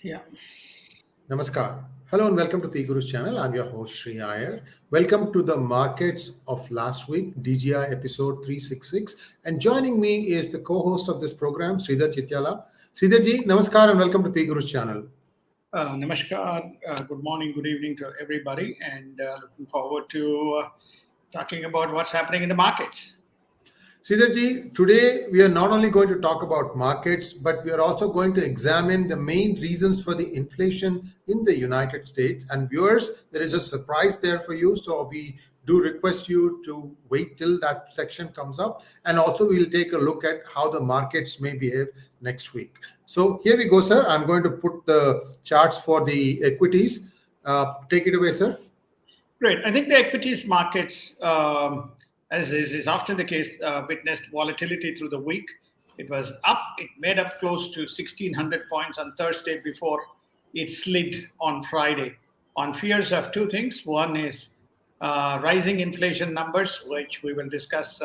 Yeah. Namaskar. Hello and welcome to PGurus channel. I'm your host Sri Iyer. Welcome to the markets of last week, DGI episode 366. And joining me is the co-host of this program, 𝙒𝙖𝙧𝙤𝙪. Sridharji, Namaskar and welcome to PGurus channel. Namaskar. Good morning, good evening to everybody, and looking forward to talking about what's happening in the markets. Sridharji, today we are not only going to talk about markets, but we are also going to examine the main reasons for the inflation in the United States. And viewers, there is a surprise there for you. So we do request you to wait till that section comes up. And also we'll take a look at how the markets may behave next week. So here we go, sir. I'm going to put the charts for the equities. Take it away, sir. Great. I think the equities markets, as is often the case, witnessed volatility through the week. It was up. It made up close to 1,600 points on Thursday before it slid on Friday on fears of two things. One is rising inflation numbers, which we will discuss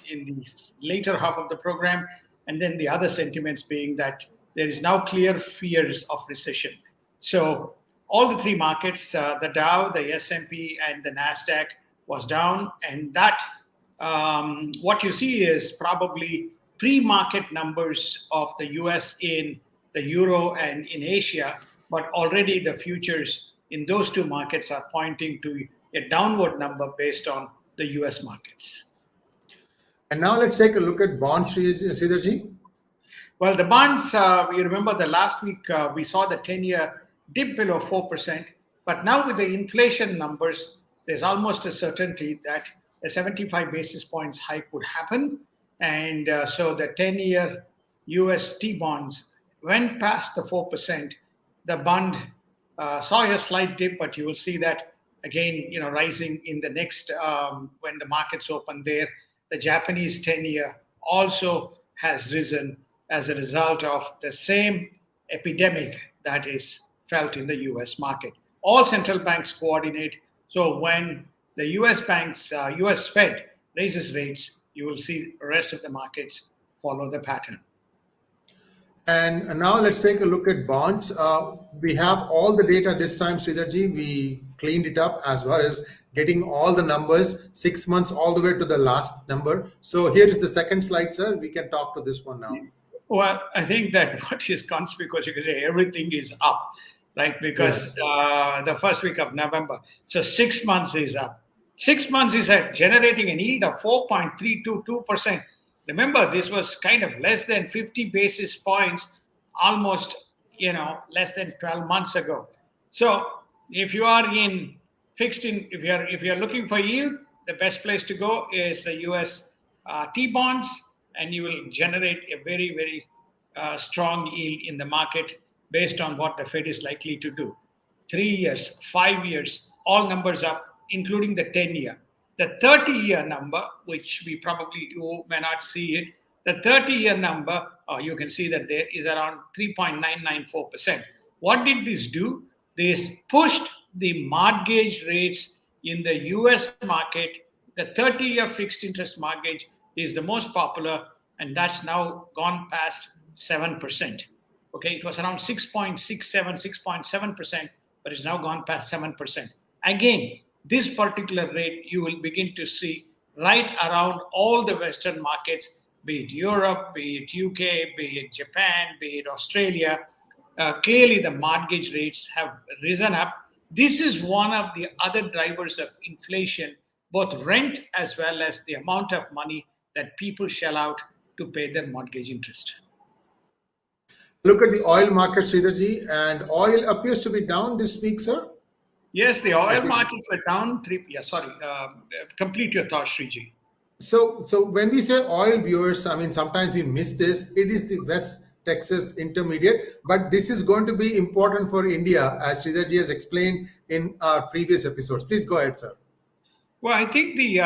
in the later half of the program. And then the other sentiments being that there is now clear fears of recession. So all the three markets, the Dow, the S&P, and the NASDAQ was down. And that what you see is probably pre-market numbers of the US in the Euro and in Asia, but already the futures in those two markets are pointing to a downward number based on the US markets. And now let's take a look at bonds, Sridharji. Well, the bonds, you remember the last week we saw the 10-year dip below 4%, but now with the inflation numbers, there's almost a certainty that a 75 basis points hike would happen. And so the 10-year US T-bonds went past the 4%. The bond saw a slight dip, but you will see that again, rising in the next, when the markets open there. The Japanese 10-year also has risen as a result of the same epidemic that is felt in the US market. All central banks coordinate. So when the US banks, US Fed raises rates, you will see the rest of the markets follow the pattern. And now let's take a look at bonds. We have all the data this time, Sridharji. We cleaned it up as well as getting all the numbers, 6 months all the way to the last number. So here is the second slide, sir. We can talk to this one now. Well, I think that what is conspicuous, you can say everything is up, right? Because the first week of November, so 6 months is up. 6 months is at generating an yield of 4.322%. Remember, this was kind of less than 50 basis points, almost, less than 12 months ago. So if you are in fixed in, if you're looking for yield, the best place to go is the US T bonds, and you will generate a very, very strong yield in the market based on what the Fed is likely to do. 3 years, 5 years, all numbers up, including the 10-year. The 30-year number, which you may not see it, the 30-year number, you can see that there is around 3.994%. What did this do? This pushed the mortgage rates in the US market. The 30-year fixed interest mortgage is the most popular, and that's now gone past 7%. Okay, it was around 6.67, 6.7%, but it's now gone past 7%. Again, this particular rate you will begin to see right around all the Western markets, be it Europe, be it UK, be it Japan, be it Australia. Clearly, the mortgage rates have risen up. This is one of the other drivers of inflation, both rent as well as the amount of money that people shell out to pay their mortgage interest. Look at the oil market, Sridharji, and oil appears to be down this week, sir. Yes, the oil markets were down. Complete your thought, Sriji. So when we say oil, viewers, I mean, sometimes we miss this. It is the West Texas Intermediate, but this is going to be important for India, as Sridharji has explained in our previous episodes. Please go ahead, sir. Well, I think the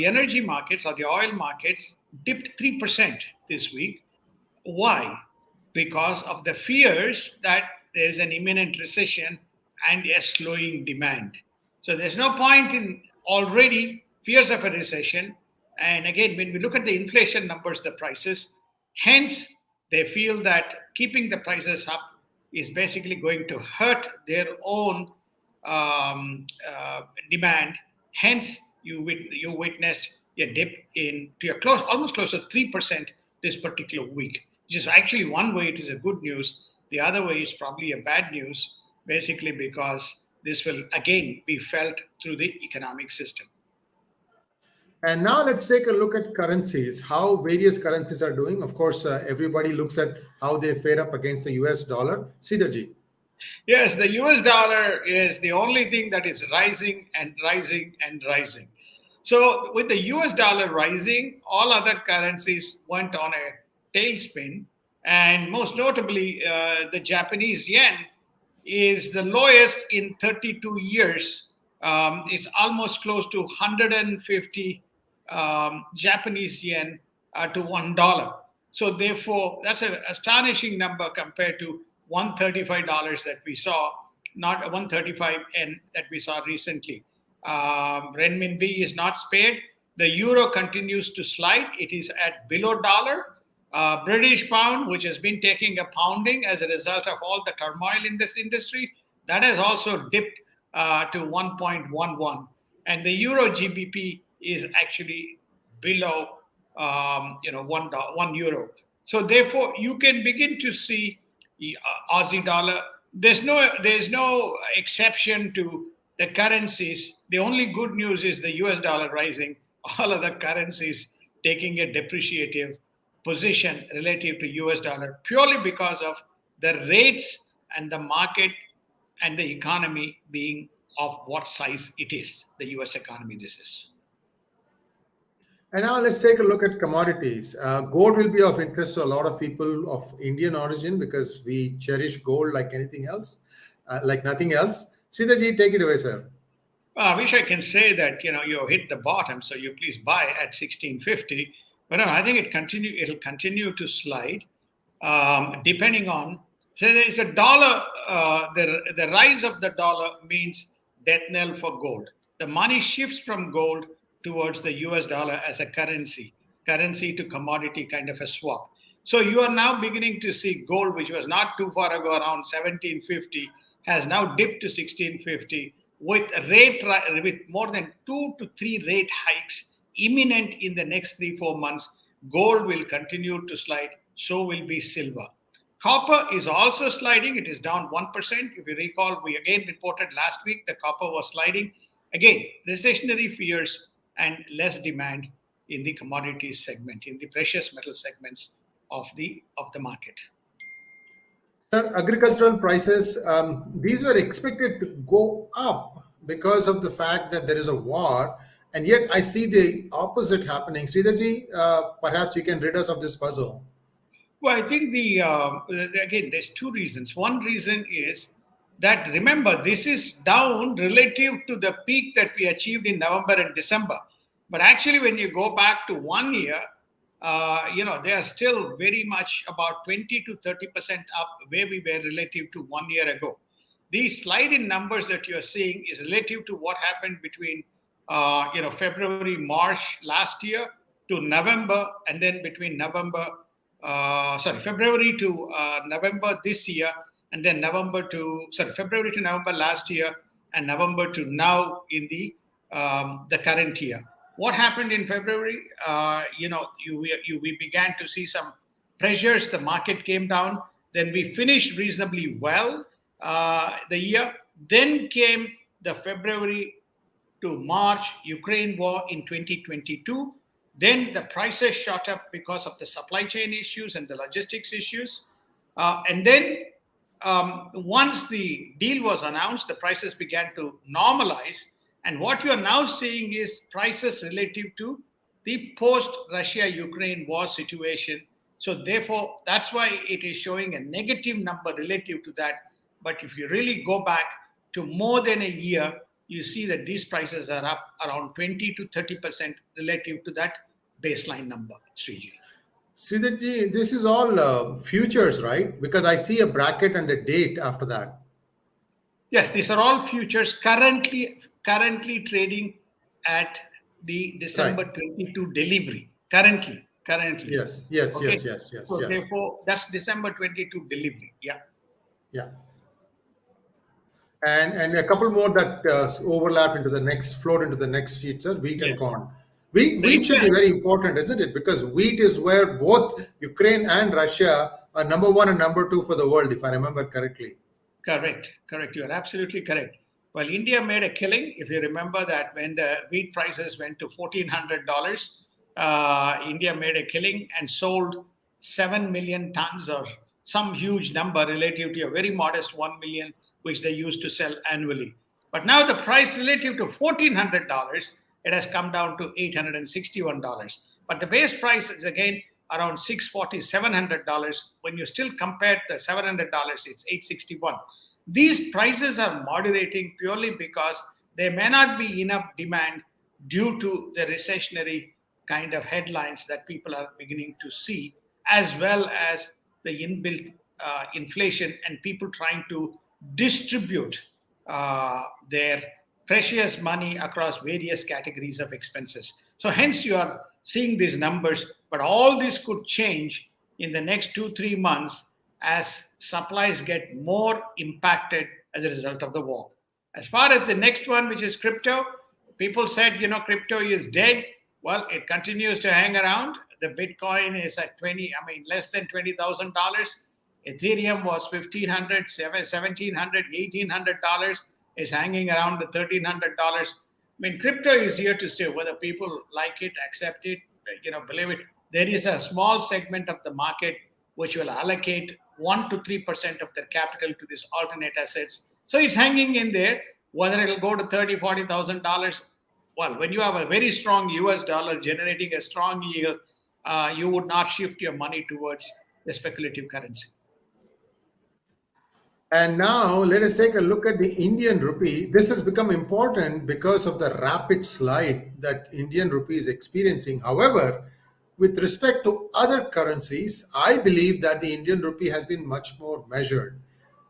energy markets or the oil markets dipped 3% this week. Why? Because of the fears that there is an imminent recession and a slowing demand. So there's no point in already fears of a recession. And again, when we look at the inflation numbers, the prices, hence they feel that keeping the prices up is basically going to hurt their own demand. Hence, you witnessed a dip to almost close to 3% this particular week, which is actually one way it is a good news. The other way is probably a bad news, basically because this will again be felt through the economic system. And now let's take a look at currencies, how various currencies are doing. Of course, everybody looks at how they fare up against the US dollar. Sridharji. Yes, the US dollar is the only thing that is rising and rising and rising. So with the US dollar rising, all other currencies went on a tailspin. And most notably, the Japanese yen is the lowest in 32 years. It's almost close to 150 Japanese yen to $1. So therefore, that's an astonishing number compared to $135 that we saw, not 135 yen that we saw recently. Renminbi is not spared. The euro continues to slide. It is at below dollar. British pound, which has been taking a pounding as a result of all the turmoil in this industry, that has also dipped to 1.11. And the euro GBP is actually below €1. So therefore, you can begin to see the Aussie dollar. There's no exception to the currencies. The only good news is the US dollar rising. All other currencies taking a depreciative position relative to US dollar purely because of the rates and the market and the economy being of what size it is, the US economy this is. And now let's take a look at commodities. Gold will be of interest to a lot of people of Indian origin because we cherish gold like anything else, like nothing else. Sridharji, take it away, sir. Well, I wish I can say that, you hit the bottom, so you please buy at 1650. But no, I think it'll continue to slide, depending on. So there is a dollar. The rise of the dollar means death knell for gold. The money shifts from gold towards the US dollar as a currency to commodity kind of a swap. So you are now beginning to see gold, which was not too far ago around 1750, has now dipped to 1650 with more than 2 to 3 rate hikes imminent in the next 3-4 months. Gold will continue to slide, so will be silver. Copper is also sliding. It is down 1%. If you recall, we again reported last week the copper was sliding. Again, recessionary fears and less demand in the commodities segment, in the precious metal segments of the market. Sir, agricultural prices, these were expected to go up because of the fact that there is a war. And yet I see the opposite happening. Sridharji, perhaps you can rid us of this puzzle. Well, I think again, there's 2 reasons. One reason is that, remember, this is down relative to the peak that we achieved in November and December. But actually, when you go back to 1 year, they are still very much about 20 to 30% up where we were relative to 1 year ago. These slide in numbers that you are seeing is relative to what happened between February, March last year to November, and then between February to November this year, and then February to November last year, and November to now in the current year. What happened in February? We began to see some pressures. The market came down. Then we finished reasonably well the year. Then came the February to March Ukraine war in 2022. Then the prices shot up because of the supply chain issues and the logistics issues. And then once the deal was announced, the prices began to normalize. And what you are now seeing is prices relative to the post-Russia-Ukraine war situation. So therefore, that's why it is showing a negative number relative to that. But if you really go back to more than a year, you see that these prices are up around 20 to 30% relative to that baseline number, Sriji. Sridharji, this is all futures, right? Because I see a bracket and a date after that. Yes, these are all futures currently trading at the December 22 delivery. Currently. Yes. So therefore, that's December 22 delivery. Yeah. Yeah. And a couple more that overlap into the next, float into the next feature, wheat and Yes. corn. Wheat The should be India, very important, isn't it? Because wheat is where both Ukraine and Russia are number one and number two for the world, if I remember correctly. correct, correct. You are absolutely correct. Well, India made a killing. If you remember that when the wheat prices went to $1,400, India made a killing and sold 7 million tons or some huge number relative to a very modest 1 million, which they used to sell annually. But now the price relative to $1,400, it has come down to $861. But the base price is again around $640, $700. When you still compare the $700, it's $861. These prices are moderating purely because there may not be enough demand due to the recessionary kind of headlines that people are beginning to see, as well as the inbuilt inflation and people trying to distribute their precious money across various categories of expenses. So hence you are seeing these numbers, but all this could change in the next 2-3 months as supplies get more impacted as a result of the war. As far as the next one, which is crypto, people said, crypto is dead. Well, it continues to hang around. The Bitcoin is at less than $20,000. Ethereum was $1,500, $1,700, $1,800. Is hanging around the $1,300. Crypto is here to stay. Whether people like it, accept it, believe it, there is a small segment of the market which will allocate 1 to 3% of their capital to these alternate assets. So it's hanging in there. Whether it'll go to $30,000, $40,000, well, when you have a very strong US dollar generating a strong yield, you would not shift your money towards the speculative currency. And now let us take a look at the Indian rupee. This has become important because of the rapid slide that Indian rupee is experiencing. However, with respect to other currencies, I believe that the Indian rupee has been much more measured.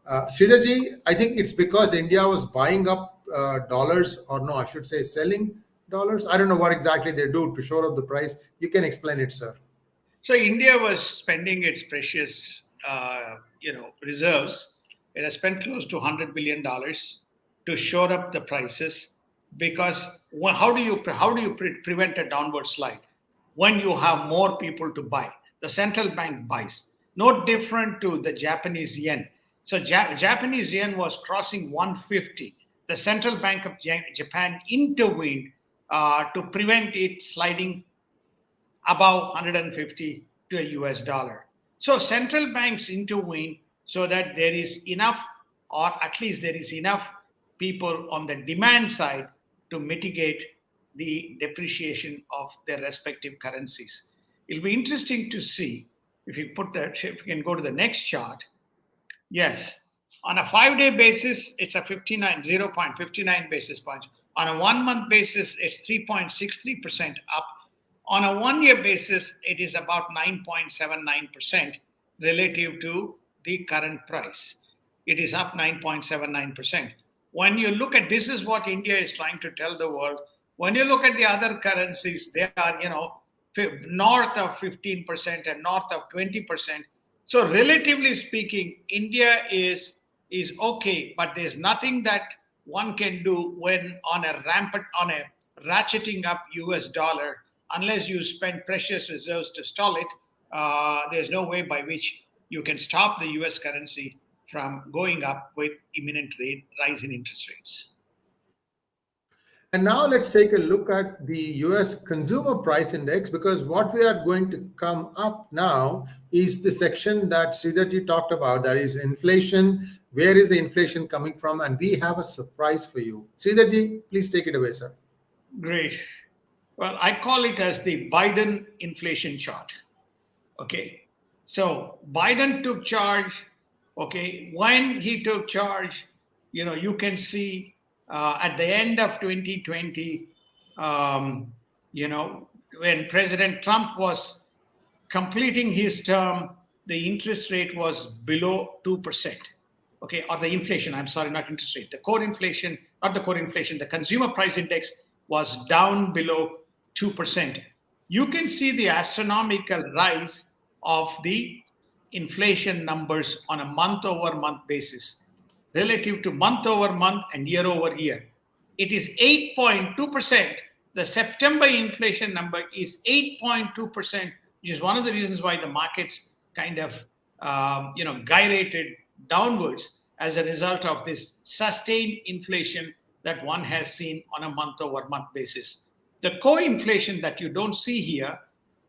𝙒𝙗𝙖, I think it's because India was buying up dollars, or no, I should say selling dollars. I don't know what exactly they do to shore up the price. You can explain it, sir. So India was spending its precious, reserves. It has spent close to $100 billion to shore up the prices, because how do you prevent a downward slide? When you have more people to buy, the central bank buys. No different to the Japanese yen. So Japanese yen was crossing 150. The central bank of Japan intervened to prevent it sliding above 150 to a US dollar. So central banks intervene so that there is enough, or at least there is enough people on the demand side to mitigate the depreciation of their respective currencies. It'll be interesting to see if you can go to the next chart. Yes, on a 5-day basis, it's a 0.59 basis points. On a 1-month basis, it's 3.63% up. On a 1-year basis, it is about 9.79% relative to the current price. It is up 9.79%. When you look at, this is what India is trying to tell the world. When you look at the other currencies, they are, north of 15% and north of 20%. So relatively speaking, India is okay, but there's nothing that one can do when on a ratcheting up US dollar, unless you spend precious reserves to stall it. There's no way by which you can stop the US currency from going up with imminent rise in interest rates. And now let's take a look at the US Consumer Price Index, because what we are going to come up now is the section that 𝙒𝙗𝙖 talked about, that is inflation. Where is the inflation coming from? And we have a surprise for you. 𝙒𝙗𝙖, please take it away, sir. Great. Well, I call it as the Biden inflation chart. Okay. So Biden took charge. Okay. When he took charge, you can see at the end of 2020, when President Trump was completing his term, the interest rate was below 2%. Okay. Or the inflation, I'm sorry, not interest rate. The core inflation, not the core inflation, the consumer price index was down below 2%. You can see the astronomical rise of the inflation numbers on a month-over-month basis relative to month-over-month and year-over-year. It is 8.2%. The September inflation number is 8.2%, which is one of the reasons why the markets kind of, gyrated downwards as a result of this sustained inflation that one has seen on a month-over-month basis. The core inflation that you don't see here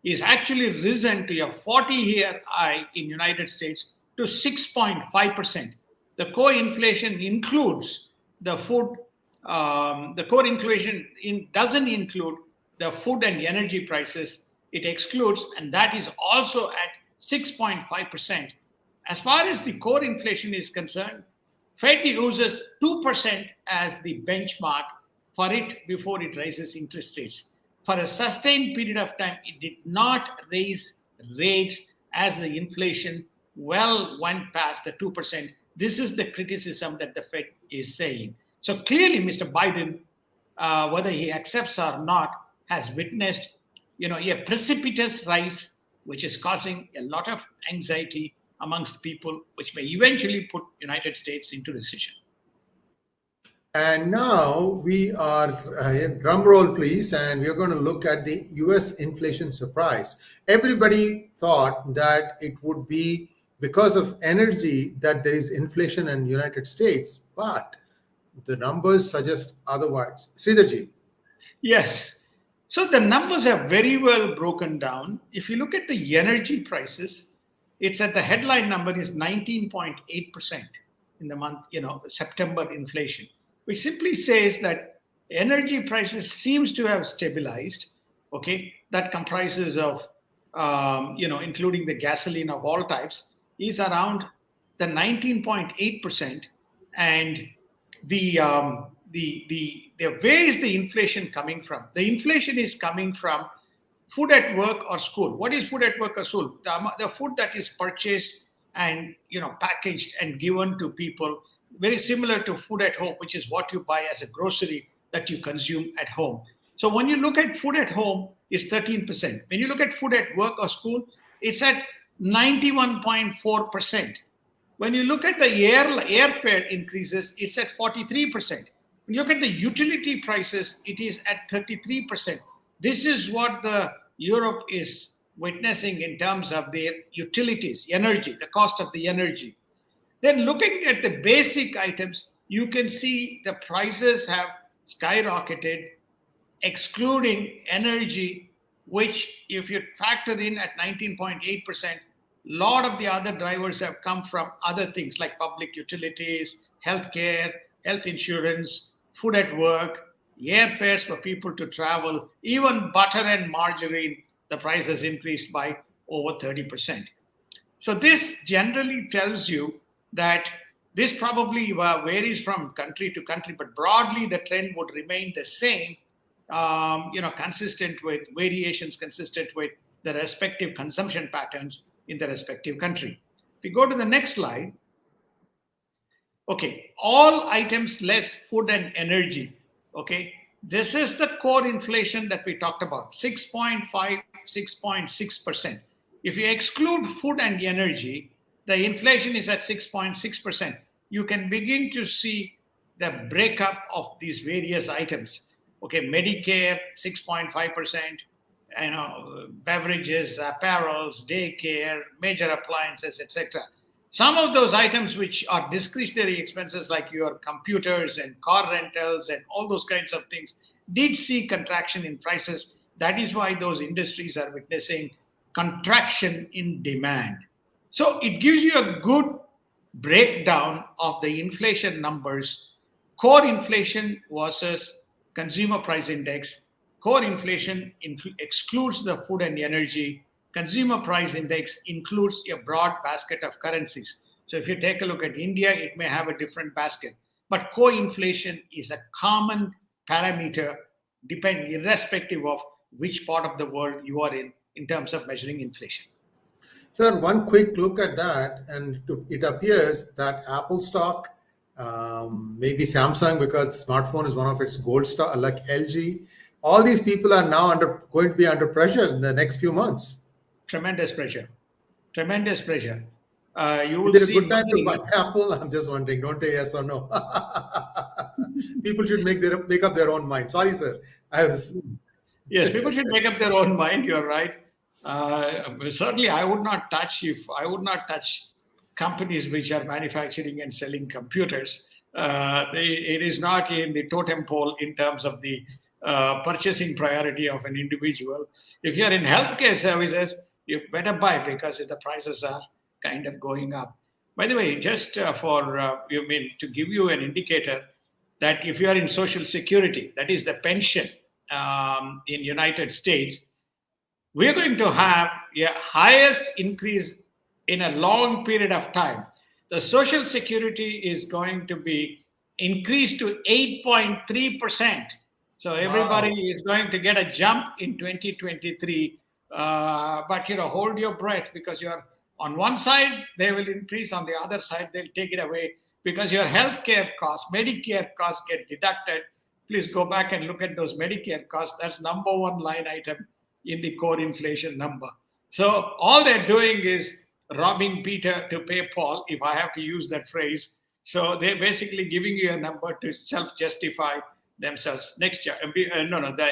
is actually risen to a 40-year high in United States to 6.5%. The core inflation includes the food. The core inflation doesn't include the food and energy prices. It excludes, and that is also at 6.5%. As far as the core inflation is concerned, Fed uses 2% as the benchmark for it before it raises interest rates. For a sustained period of time, it did not raise rates as the inflation well went past the 2%. This is the criticism that the Fed is saying. So clearly, Mr. Biden, whether he accepts or not, has witnessed, a precipitous rise, which is causing a lot of anxiety amongst people, which may eventually put United States into recession. And now we are, drum roll please, and we're going to look at the US inflation surprise. Everybody thought that it would be because of energy that there is inflation in the United States, but the numbers suggest otherwise. Sridharji. Yes. So the numbers are very well broken down. If you look at the energy prices, it's at the headline number is 19.8% in the month, September inflation, which simply says that energy prices seems to have stabilized. Okay, that comprises of, including the gasoline of all types, is around the 19.8%, and where is the inflation coming from? The inflation is coming from food at work or school. What is food at work or school? The food that is purchased and packaged and given to people, very similar to food at home, which is what you buy as a grocery that you consume at home. So when you look at food at home, it's 13%. When you look at food at work or school, it's at 91.4%. When you look at the airfare increases, it's at 43%. When you look at the utility prices, it is at 33%. This is what the Europe is witnessing in terms of their utilities, energy, the cost of the energy. Then looking at the basic items, you can see the prices have skyrocketed, excluding energy, which if you factor in at 19.8%, a lot of the other drivers have come from other things like public utilities, healthcare, health insurance, food at work, airfares for people to travel, even butter and margarine, the price has increased by over 30%. So this generally tells you that this probably varies from country to country, but broadly the trend would remain the same, consistent with variations, consistent with the respective consumption patterns in the respective country. If we go to the next slide, okay, all items less food and energy. Okay, this is the core inflation that we talked about, 6.5, 6.6%. If you exclude food and energy, the inflation is at 6.6%. You can begin to see the breakup of these various items. Okay, Medicare, 6.5%, beverages, apparels, daycare, major appliances, etc. Some of those items which are discretionary expenses like your computers and car rentals and all those kinds of things did see contraction in prices. That is why those industries are witnessing contraction in demand. So it gives you a good breakdown of the inflation numbers. Core inflation versus consumer price index. Core inflation excludes the food and energy. Consumer price index includes a broad basket of currencies. So if you take a look at India, it may have a different basket. But core inflation is a common parameter, irrespective of which part of the world you are in terms of measuring inflation. Sir, one quick look at that, and it appears that Apple stock, maybe Samsung, because smartphone is one of its gold stock, like LG, all these people are now going to be under pressure in the next few months. Tremendous pressure. You will Is it a see good time to money. buy Apple? I'm just wondering. Don't say yes or no. People should make up their own mind. Sorry, sir. I was. Yes, people should make up their own mind. You're right. Certainly, I would not touch companies which are manufacturing and selling computers. It is not in the totem pole in terms of the purchasing priority of an individual. If you're in healthcare services, you better buy because the prices are kind of going up. By the way, just to give you an indicator that if you are in Social Security, that is the pension in United States, we are going to have a highest increase in a long period of time. The Social Security is going to be increased to 8.3%. So everybody Wow. is going to get a jump in 2023. But hold your breath, because you're on one side they will increase, on the other side they'll take it away, because your healthcare costs, Medicare costs get deducted. Please go back and look at those Medicare costs. That's number one line item in the core inflation number. So all they're doing is robbing Peter to pay Paul, if I have to use that phrase. So they're basically giving you a number to self-justify themselves. Next year, the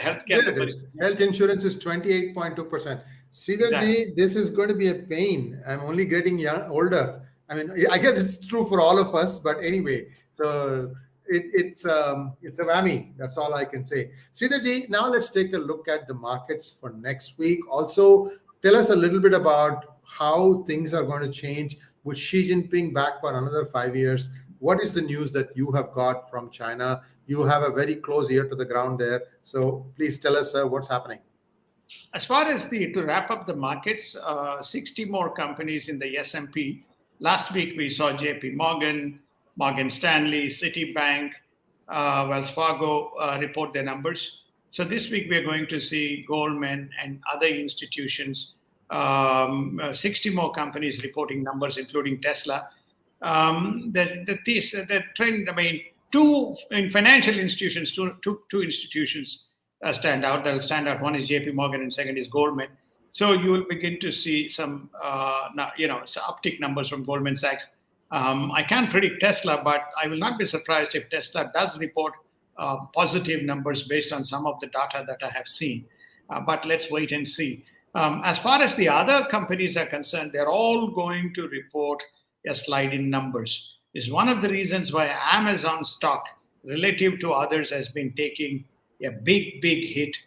healthcare There it number is. Health insurance is 28.2%. exactly. Sridharji, this is going to be a pain. I'm only getting older. I mean, I guess it's true for all of us, but anyway, so it's a whammy. That's all I can say. Sridharji, now let's take a look at the markets for next week. Also, tell us a little bit about how things are going to change with Xi Jinping back for another 5 years. What is the news that you have got from China? You have a very close ear to the ground there. So please tell us what's happening. As far as to wrap up the markets, 60 more companies in the S&P. Last week we saw JP Morgan, Morgan Stanley, Citibank, Wells Fargo report their numbers. So this week we're going to see Goldman and other institutions, 60 more companies reporting numbers, including Tesla. The trend, two in financial institutions, two institutions stand out. That'll stand out. One is JP Morgan and second is Goldman. So you will begin to see some, uptick numbers from Goldman Sachs. I can't predict Tesla, but I will not be surprised if Tesla does report positive numbers based on some of the data that I have seen. But let's wait and see. As far as the other companies are concerned, they're all going to report a slide in numbers. Is one of the reasons why Amazon stock, relative to others, has been taking a big hit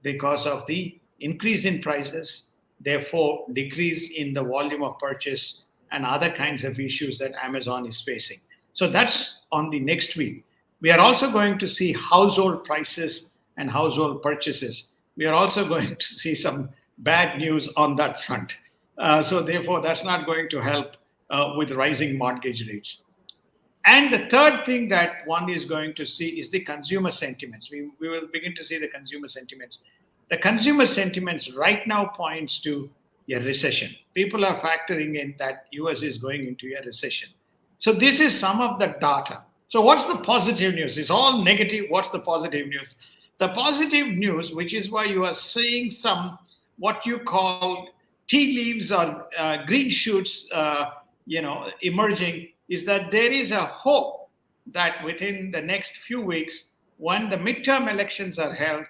because of the increase in prices, therefore decrease in the volume of purchase and other kinds of issues that Amazon is facing. So that's on the next week. We are also going to see household prices and household purchases. We are also going to see some bad news on that front. So therefore, that's not going to help with rising mortgage rates. And the third thing that one is going to see is the consumer sentiments. We will begin to see the consumer sentiments. The consumer sentiments right now points to a recession. People are factoring in that US is going into a recession. So this is some of the data. So what's the positive news? It's all negative. What's the positive news? The positive news, which is why you are seeing some what you call tea leaves or green shoots, emerging, is that there is a hope that within the next few weeks, when the midterm elections are held,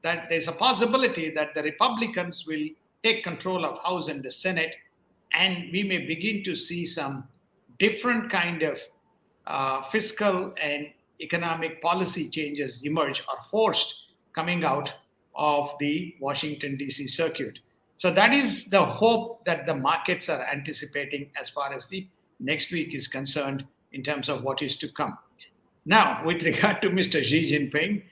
that there's a possibility that the Republicans will take control of House and the Senate, and we may begin to see some different kind of fiscal and economic policy changes emerge or forced coming out of the Washington, D.C. circuit. So that is the hope that the markets are anticipating as far as the next week is concerned in terms of what is to come. Now, with regard to Mr. Xi Jinping,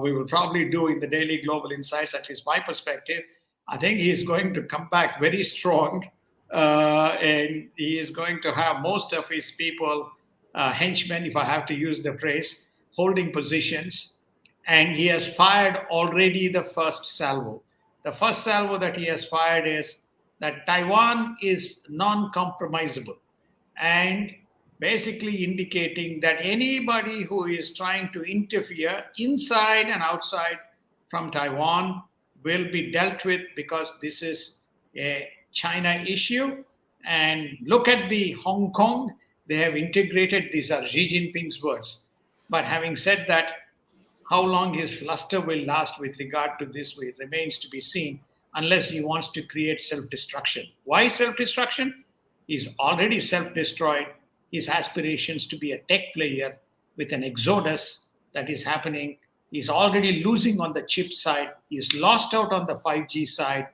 we will probably do in the daily global insights, that is my perspective. I think he is going to come back very strong, and he is going to have most of his people, henchmen, if I have to use the phrase, holding positions. And he has fired already the first salvo. The first salvo that he has fired is that Taiwan is non-compromisable, and basically indicating that anybody who is trying to interfere inside and outside from Taiwan will be dealt with, because this is a China issue And look at the Hong Kong, they have integrated, these are Xi Jinping's words. But having said that, how long his luster will last with regard to this remains to be seen, unless he wants to create self-destruction. Why self-destruction? He's already self-destroyed his aspirations to be a tech player with an exodus that is happening. He's already losing on the chip side. He's lost out on the 5G side.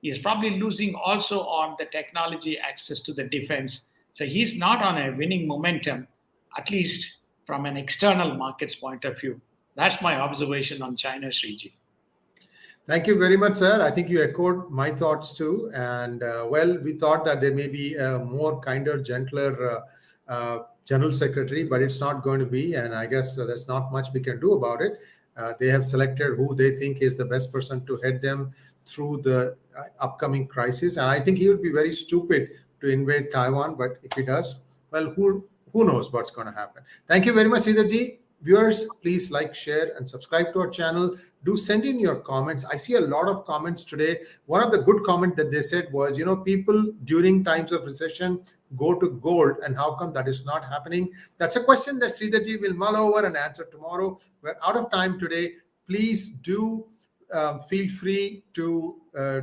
He is probably losing also on the technology access to the defense. So he's not on a winning momentum, at least from an external markets point of view. That's my observation on China, Sriji. Thank you very much, sir. I think you echoed my thoughts too. And well, we thought that there may be a more kinder, gentler General Secretary, but it's not going to be. And I guess there's not much we can do about it. They have selected who they think is the best person to head them through the upcoming crisis. And I think he would be very stupid to invade Taiwan. But if he does, well, who knows what's going to happen. Thank you very much, Sridharji. Viewers, please like, share, and subscribe to our channel. Do send in your comments. I see a lot of comments today. One of the good comments that they said was, people during times of recession go to gold, and how come that is not happening? That's a question that Sridharji will mull over and answer tomorrow. We're out of time today. Please do feel free to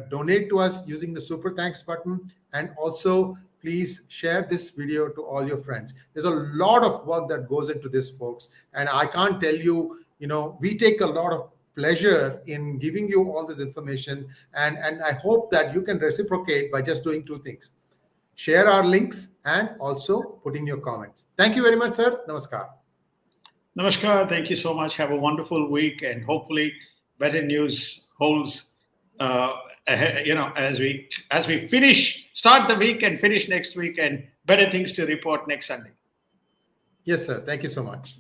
donate to us using the super thanks button, and also please share this video to all your friends. There's a lot of work that goes into this, folks. And I can't tell you, we take a lot of pleasure in giving you all this information. And I hope that you can reciprocate by just doing two things. Share our links and also put in your comments. Thank you very much, sir. Namaskar. Namaskar. Thank you so much. Have a wonderful week, and hopefully better news holds as we start the week and finish next week, and better things to report next Sunday. Yes, sir. Thank you so much.